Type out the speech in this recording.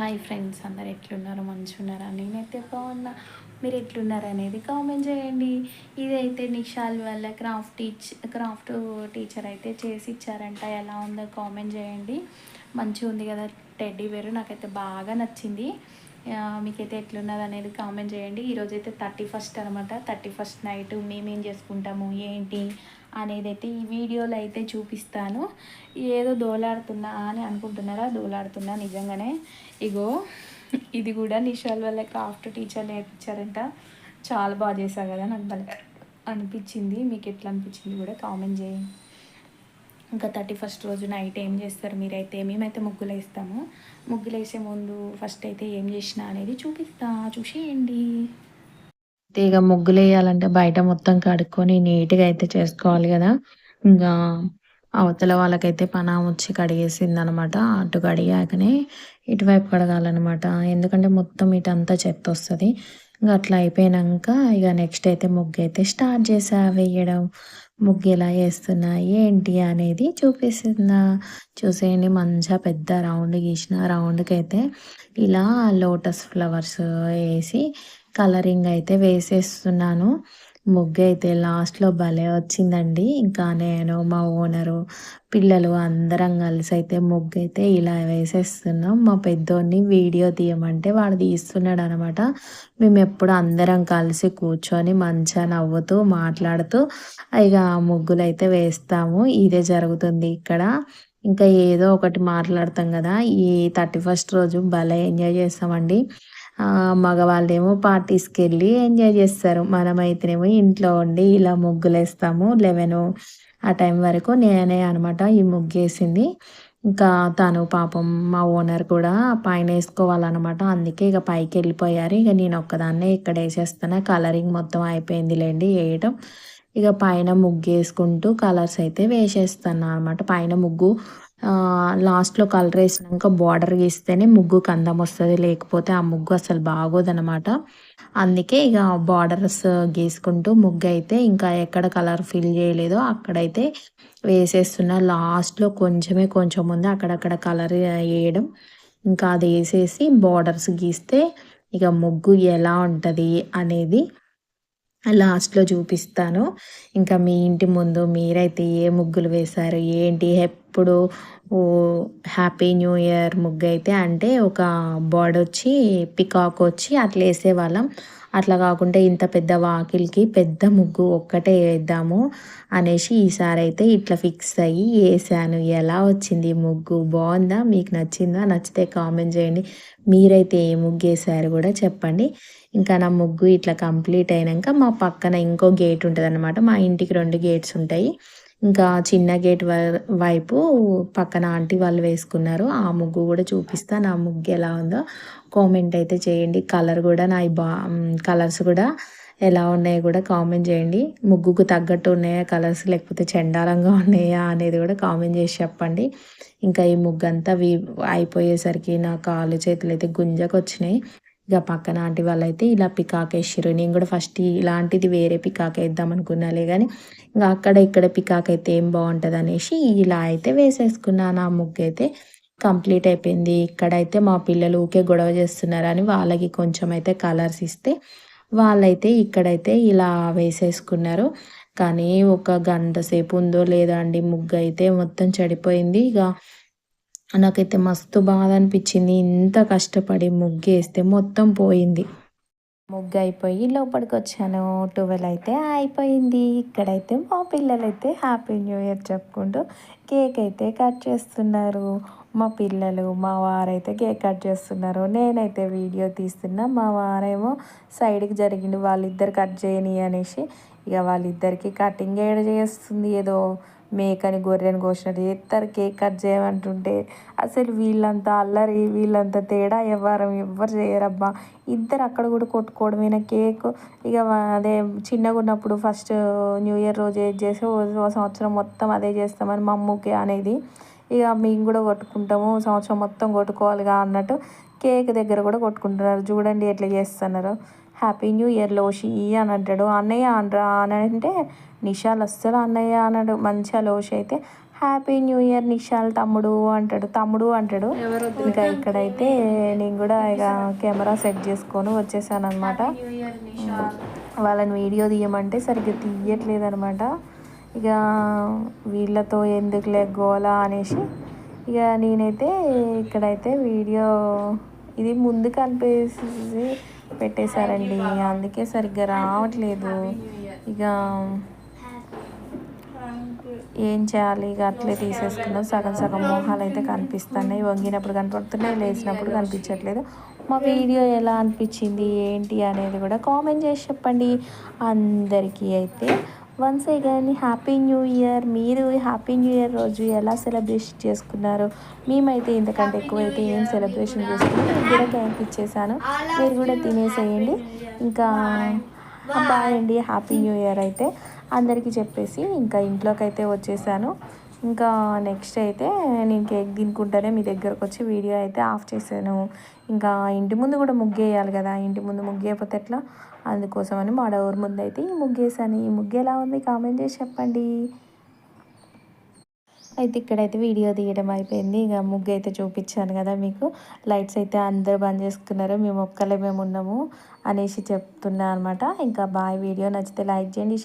Hi friends, అందరు ఎట్లున్నారు? మంచిగున్నారా? నేనైతే బాగున్నా. మీరు ఎట్లున్నారు అనేది కామెంట్ చేయండి. ఇదైతే నిషాల్ వాళ్ళ క్రాఫ్ట్ టీచర్ అయితే చేసి ఇచ్చారంట. ఎలా ఉందో కామెంట్ చేయండి. మంచిగా ఉంది కదా టెడ్డీ బేర్, నాకైతే బాగా నచ్చింది. మీకైతే ఎట్లున్నది అనేది కామెంట్ చేయండి. ఈరోజైతే 31st అనమాట. 31st నైట్ మేమేం చేసుకుంటాము ఏంటి అనేది అయితే ఈ వీడియోలో అయితే చూపిస్తాను. ఏదో దోలాడుతున్నా అని అనుకుంటున్నారా? దోలాడుతున్నా నిజంగానే. ఇగో ఇది కూడా నిషాల్ వల్ల క్రాఫ్ట్ టీచర్ నేర్పించారంట. చాలా బాగా చేశా కదా, నాకు భలే అనిపించింది. మీకు ఎట్లా అనిపించింది కూడా కామెంట్ చేయండి. ఇంకా 31st రోజు నైట్ ఏం చేస్తారు మీరైతే? మేమైతే ముగ్గులు వేస్తాము. ముగ్గులు వేసే ముందు ఫస్ట్ అయితే ఏం చేసినా అనేది చూసేయండి. ఇక ముగ్గులు వేయాలంటే బయట మొత్తం కడుక్కొని నీట్గా అయితే చేసుకోవాలి కదా. ఇంకా అవతల వాళ్ళకైతే పనామె వచ్చి కడిగేసింది అనమాట. అటు కడిగాకనే ఇటువైపు కడగాలన్నమాట. ఎందుకంటే మొత్తం ఇటంతా చెత్త వస్తుంది. ఇంకా అట్లా అయిపోయినాక ఇక నెక్స్ట్ అయితే ముగ్గు అయితే స్టార్ట్ చేసా వేయడం. ముగ్గు ఎలా వేస్తున్నా ఏంటి అనేది చూపిస్తున్నా. చూసేయండి, మంచిగా పెద్ద రౌండ్ గీసిన. రౌండ్కి అయితే ఇలా లోటస్ ఫ్లవర్స్ వేసి కలరింగ్ అయితే వేసేస్తున్నాను. ముగ్గు అయితే లాస్ట్లో భలే వచ్చిందండి. ఇంకా నేను, మా ఓనరు, పిల్లలు అందరం కలిసి అయితే ముగ్గు అయితే ఇలా వేసేస్తున్నాం. మా పెద్దోడిని వీడియో తీయమంటే వాడు తీస్తున్నాడు అనమాట. మేము ఎప్పుడు అందరం కలిసి కూర్చొని మంచిగా నవ్వుతూ మాట్లాడుతూ ఇక ముగ్గులు అయితే వేస్తాము. ఇదే జరుగుతుంది ఇక్కడ. ఇంకా ఏదో ఒకటి మాట్లాడతాం కదా. ఈ 31st రోజు భలే ఎంజాయ్ చేస్తామండి. మగవాళ్ళేమో పార్టీస్కి వెళ్ళి ఎంజాయ్ చేస్తారు. మనమైతేనేమో ఇంట్లో ఉండి ఇలా ముగ్గులేస్తాము. 11 ఆ టైం వరకు నేనే అనమాట ఈ ముగ్గేసింది. ఇంకా తను పాపం మా ఓనర్ కూడా పైన వేసుకోవాలన్నమాట. అందుకే ఇక పైకి వెళ్ళిపోయారు. ఇక నేను ఒక్కదాన్నే ఇక్కడ వేసేస్తున్నా. కలరింగ్ మొత్తం అయిపోయింది లేండి వేయటం. ఇక పైన ముగ్గు వేసుకుంటూ కలర్స్ అయితే వేసేస్తాను అనమాట. పైన ముగ్గు లాస్ట్లో కలర్ వేసినాక బార్డర్ గీస్తేనే ముగ్గుకు అందం వస్తుంది. లేకపోతే ఆ ముగ్గు అసలు బాగోదన్నమాట. అందుకే ఇక బార్డర్స్ గీసుకుంటూ ముగ్గు అయితే ఇంకా ఎక్కడ కలర్ ఫిల్ చేయలేదో అక్కడైతే వేసేస్తున్నా. లాస్ట్లో కొంచెం ఉంది అక్కడక్కడ కలర్ వేయడం. ఇంకా అది వేసేసి బార్డర్స్ గీస్తే ఇక ముగ్గు ఎలా ఉంటుంది అనేది లాస్ట్లో చూపిస్తాను. ఇంకా మీ ఇంటి ముందు మీరైతే ఏ ముగ్గులు వేశారు ఏంటి? ఎప్పుడు హ్యాపీ న్యూ ఇయర్ ముగ్గు అయితే అంటే ఒక బర్డ్ వచ్చి పికాక్ వచ్చి అట్లా వేసేవాళ్ళం. అట్లా కాకుండా ఇంత పెద్ద వాకిలికి పెద్ద ముగ్గు ఒక్కటే వేద్దాము అనేసి ఈసారి అయితే ఇట్లా ఫిక్స్ అయ్యి వేసాను. ఎలా వచ్చింది ముగ్గు? బాగుందా? మీకు నచ్చిందా? నచ్చితే కామెంట్ చేయండి. మీరైతే ఏ ముగ్గు వేసారు కూడా చెప్పండి. ఇంకా నా ముగ్గు ఇట్లా కంప్లీట్ అయినాక మా పక్కన ఇంకో గేట్ ఉంటుంది అనమాట. మా ఇంటికి 2 గేట్స్ ఉంటాయి. ఇంకా చిన్న గేట్ వైపు పక్కన ఆంటీ వాళ్ళు వేసుకున్నారు. ఆ ముగ్గు కూడా చూపిస్తా. నా ముగ్గు ఎలా ఉందో కామెంట్ అయితే చేయండి. కలర్స్ కూడా ఎలా ఉన్నాయో కూడా కామెంట్ చేయండి. ముగ్గుకు తగ్గట్టు ఉన్నాయా కలర్స్, లేకపోతే చెండాలంగా ఉన్నాయా అనేది కూడా కామెంట్ చేసి చెప్పండి. ఇంకా ఈ ముగ్గు అంతా అయిపోయేసరికి నా కాళ్ళు చేతులు అయితే గుంజకొచ్చినాయి. ఇక పక్కన ఆంటీ వాళ్ళైతే ఇలా పికాక్ వేసిర్రు. నేను కూడా ఫస్ట్ ఇలాంటిది వేరే పికాక్ వేద్దాం అనుకున్నాలే కానీ ఇంకా అక్కడ ఇక్కడ పికాక్ అయితే ఏం బాగుంటుంది అనేసి ఇలా అయితే వేసేసుకున్నాను. ఆ ముగ్గు అయితే కంప్లీట్ అయిపోయింది. ఇక్కడైతే మా పిల్లలు ఊకే గొడవ చేస్తున్నారని వాళ్ళకి కొంచెం అయితే కలర్స్ ఇస్తే వాళ్ళైతే ఇక్కడైతే ఇలా వేసేసుకున్నారు. కానీ ఒక గంట సేపు ఉందో లేదా అండి, ముగ్గు అయితే మొత్తం చెడిపోయింది. ఇక నాకైతే మస్తు బాధ అనిపించింది. ఇంత కష్టపడి ముగ్గేస్తే మొత్తం పోయింది. ముగ్గు అయిపోయి లోపలికి వచ్చాను. 12 అయితే అయిపోయింది. ఇక్కడైతే మా పిల్లలైతే హ్యాపీ న్యూ ఇయర్ చెప్పుకుంటూ కేక్ అయితే కట్ చేస్తున్నారు. మా పిల్లలు, మా వారైతే కేక్ కట్ చేస్తున్నారు. నేనైతే వీడియో తీస్తున్నా. మా వారేమో సైడ్కి జరిగిండు వాళ్ళిద్దరు కట్ చేయని అనేసి. ఇక వాళ్ళిద్దరికి కటింగ్ ఏడ చేస్తుంది, ఏదో మేకని గొర్రెని కోసినట్టు చేస్తారు. కేక్ కట్ చేయమంటుంటే అసలు వీళ్ళంతా అల్లరి వీళ్ళంతా తేడా ఎవ్వరు చేయరబ్బా. ఇద్దరు అక్కడ కూడా కొట్టుకోవడమేనా కేక్. ఇక అదే చిన్నగా ఉన్నప్పుడు ఫస్ట్ న్యూ ఇయర్ రోజు ఏది చేసి ఓ సంవత్సరం మొత్తం అదే చేస్తామని మా అమ్మకి అనేది. ఇక మేము కూడా కొట్టుకుంటాము, సంవత్సరం మొత్తం కొట్టుకోవాలిగా అన్నట్టు కేక్ దగ్గర కూడా కొట్టుకుంటున్నారు. చూడండి ఎట్లా చేస్తున్నారు. హ్యాపీ న్యూ ఇయర్ లోషి అని అంటాడు. అన్నయ్య అనరా అని అంటే నిషాల్ అస్సలు అన్నయ్య అన్నాడు. మంచిగా లోషి అయితే హ్యాపీ న్యూ ఇయర్ నిషాల్ తమ్ముడు అంటాడు. ఇంకా ఇక్కడైతే నేను కూడా ఇక కెమెరా సెట్ చేసుకొని వచ్చేసాను అనమాట. వాళ్ళని వీడియో తీయమంటే సరిగ్గా తీయట్లేదు అనమాట. ఇక వీళ్ళతో ఎందుకులే గోలా అనేసి ఇక నేనైతే ఇక్కడైతే వీడియో ఇది ముందు కనిపేసి పెట్టేశారండి, అందుకే సరిగ్గా రావట్లేదు. ఇక ఏం చేయాలి, ఇక అట్లే తీసేసుకున్నాం. సగం సగం మోహాలు అయితే కనిపిస్తున్నాయి, వంగినప్పుడు కనపడుతున్నాయి, లేచినప్పుడు కనిపించట్లేదు. మా వీడియో ఎలా అనిపించింది ఏంటి అనేది కూడా కామెంట్ చేసి చెప్పండి అందరికీ. అయితే once again happy new year. మీరు హ్యాపీ న్యూ ఇయర్ రోజు ఎలా సెలబ్రేషన్ చేసుకున్నారు? మేమైతే ఇంతకంటే ఎక్కువైతే ఏం సెలబ్రేషన్ చేసుకుని మీకు కూడా థ్యాంక్ ఇచ్చేసాను. మీరు కూడా తినేసేయండి. ఇంకా బాయ్ అండి, హ్యాపీ న్యూ ఇయర్ అయితే అందరికీ చెప్పేసి ఇంకా ఇంట్లోకి అయితే వచ్చేసాను. ఇంకా నెక్స్ట్ అయితే నేను కేక్ తినుకుంటానే మీ దగ్గరకు వచ్చి వీడియో అయితే ఆఫ్ చేశాను. ఇంకా ఇంటి ముందు కూడా ముగ్గేయాలి కదా, ఇంటి ముందు ముగ్గేయకపోతే ఎట్లా, అందుకోసమని మా డోర్ ముందు అయితే ఈ ముగ్గేసాను. ఈ ముగ్గు ఎలా ఉంది కామెంట్ చేసి చెప్పండి. అయితే ఇక్కడైతే వీడియో తీయడం అయిపోయింది. ఇక ముగ్గు అయితే చూపించాను కదా మీకు. లైట్స్ అయితే అందరూ బంద్ చేసుకున్నారు, మేము ఒక్కలే మేము ఉన్నాము అనేసి చెప్తున్నా అనమాట. ఇంకా బాయ్. వీడియో నచ్చితే లైక్ చేయండి.